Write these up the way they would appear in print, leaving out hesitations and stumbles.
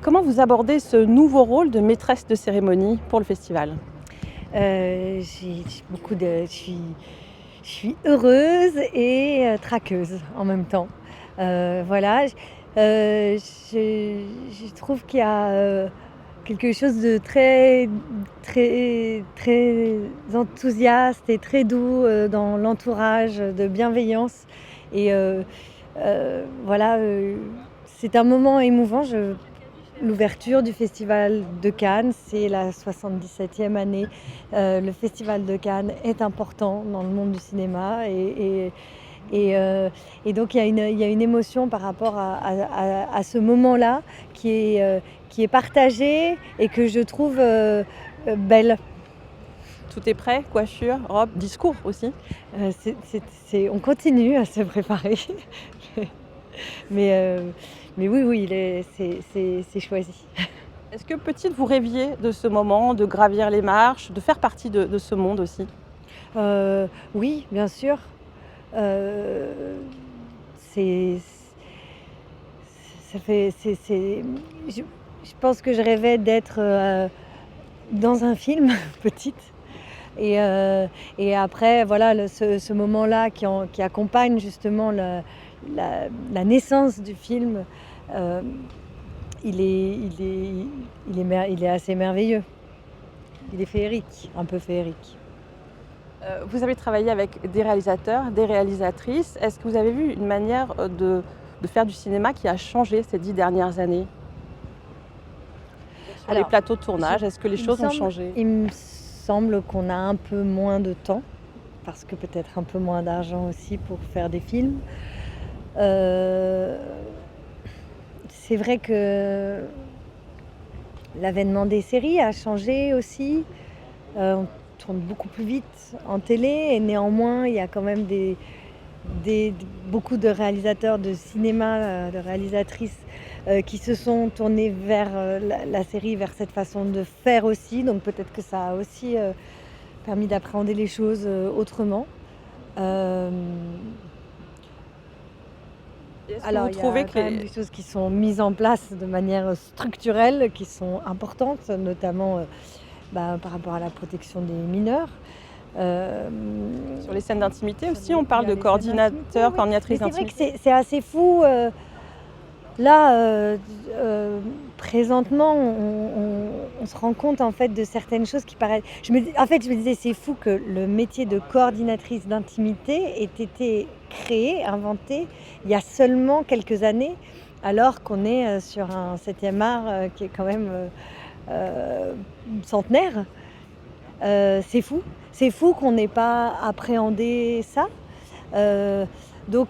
Comment vous abordez ce nouveau rôle de maîtresse de cérémonie pour le festival? J'ai beaucoup de je suis heureuse et traqueuse en même temps. Voilà, je trouve qu'il y a, quelque chose de très enthousiaste et très doux, dans l'entourage, de bienveillance et voilà, c'est un moment émouvant. Je L'ouverture du festival de Cannes, c'est la 77e année. Le festival de Cannes est important dans le monde du cinéma et heu et donc il y a une émotion par rapport à ce moment-là qui est partagée et que je trouve, belle. Tout est prêt, coiffure, robe, discours aussi? On continue à se préparer. Mais oui, oui, c'est choisi. Est-ce que petite vous rêviez de ce moment, de gravir les marches, de faire partie de ce monde aussi? Oui, bien sûr. Heu, c'est ça fait je je pense que je rêvais d'être, dans un film petite et après voilà ce moment-là qui accompagne justement la naissance du film, hem, il est assez merveilleux. Il est féerique, un peu féerique. Vous avez travaillé avec des réalisateurs, des réalisatrices. Est-ce que vous avez vu une manière, de faire du cinéma qui a changé ces 10 dernières années? Sur les Alors, plateaux de je tournage, est-ce que les choses ont changé? il me semble qu'on a un peu moins de temps, parce que peut-être un peu moins d'argent aussi pour faire des films. Heu, c'est vrai que l'avènement des séries a changé aussi. On tourne beaucoup plus vite en télé et néanmoins, il y a quand même beaucoup de réalisateurs de cinéma, de réalisatrices, qui se sont tournés vers, la série, vers cette façon de faire aussi. Donc peut-être que ça a aussi, permis d'appréhender les choses, autrement. Hem, Et est-ce que vous alors il y trouvez a que quand même des choses qui sont mises en place de manière structurelle, qui sont importantes, notamment, par rapport à la protection des mineurs. sur les scènes d'intimité Sur aussi, on il y parle a de les scènes d'intimité, coordinateur, oui. Mais coordinatrice c'est vrai que d'intimité? c'est assez fou, là, présentement, on se rend compte, en fait, de certaines choses qui paraissent je me disais: «C'est fou que le métier de coordinatrice d'intimité ait été créé, inventé, il y a seulement quelques années, alors qu'on est, sur un 7e art, qui est quand même, heu, centenaire». C'est fou. C'est fou qu'on n'ait pas appréhendé ça. Heu,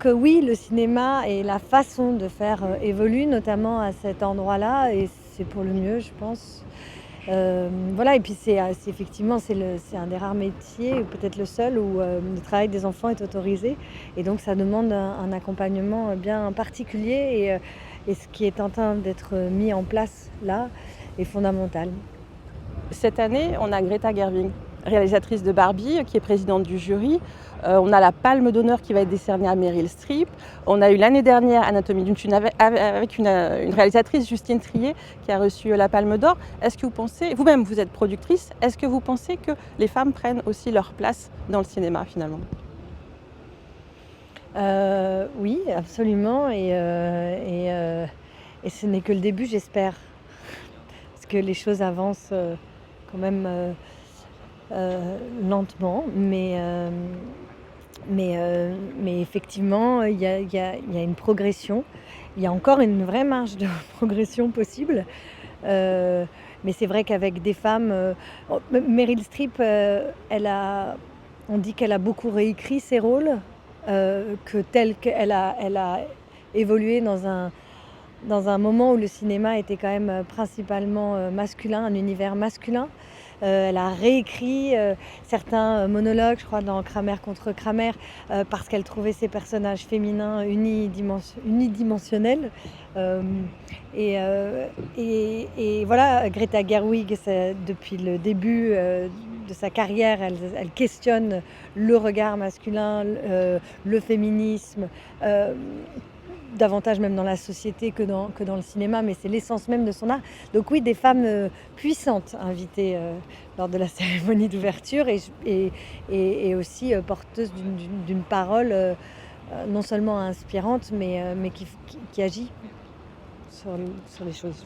oui, le cinéma et la façon de faire, évolue, notamment à cet endroit-là et c'est pour le mieux, je pense. Voilà et puis c'est effectivement, c'est un des rares métiers, ou peut-être le seul, où, le travail des enfants est autorisé et donc ça demande un accompagnement, bien particulier et ce qui est en train d'être mis en place là est fondamental. Cette année, on a Greta Gerwig, réalisatrice de Barbie, qui est présidente du jury. On a la Palme d'honneur qui va être décernée à Meryl Streep. On a eu l'année dernière Anatomie d'une chute avec une réalisatrice, Justine Triet, qui a reçu la Palme d'or. Est-ce que vous pensez, vous-même vous êtes productrice, est-ce que vous pensez que les femmes prennent aussi leur place dans le cinéma finalement? Oui, absolument et ce n'est que le début, j'espère. Parce que les choses avancent, quand même, lentement, mais effectivement, il y a une progression. Il y a encore une vraie marge de progression possible, mais c'est vrai qu'avec des femmes, Meryl Streep, on dit qu'elle a beaucoup réécrit ses rôles, que telle qu'elle elle a évolué dans un moment où le cinéma était quand même, principalement, masculin, un univers masculin. Elle a réécrit, certains, monologues, je crois dans Kramer contre Kramer, parce qu'elle trouvait ces personnages féminins unidimensionnels. Hem et heu et voilà, Greta Gerwig, c'est depuis le début, de sa carrière, elle questionne le regard masculin, le féminisme, hem davantage même dans la société que dans le cinéma, mais c'est l'essence même de son art. Donc oui, des femmes puissantes invitées lors de la cérémonie d'ouverture et aussi porteuses d'une parole non seulement inspirante, mais qui agit sur les choses.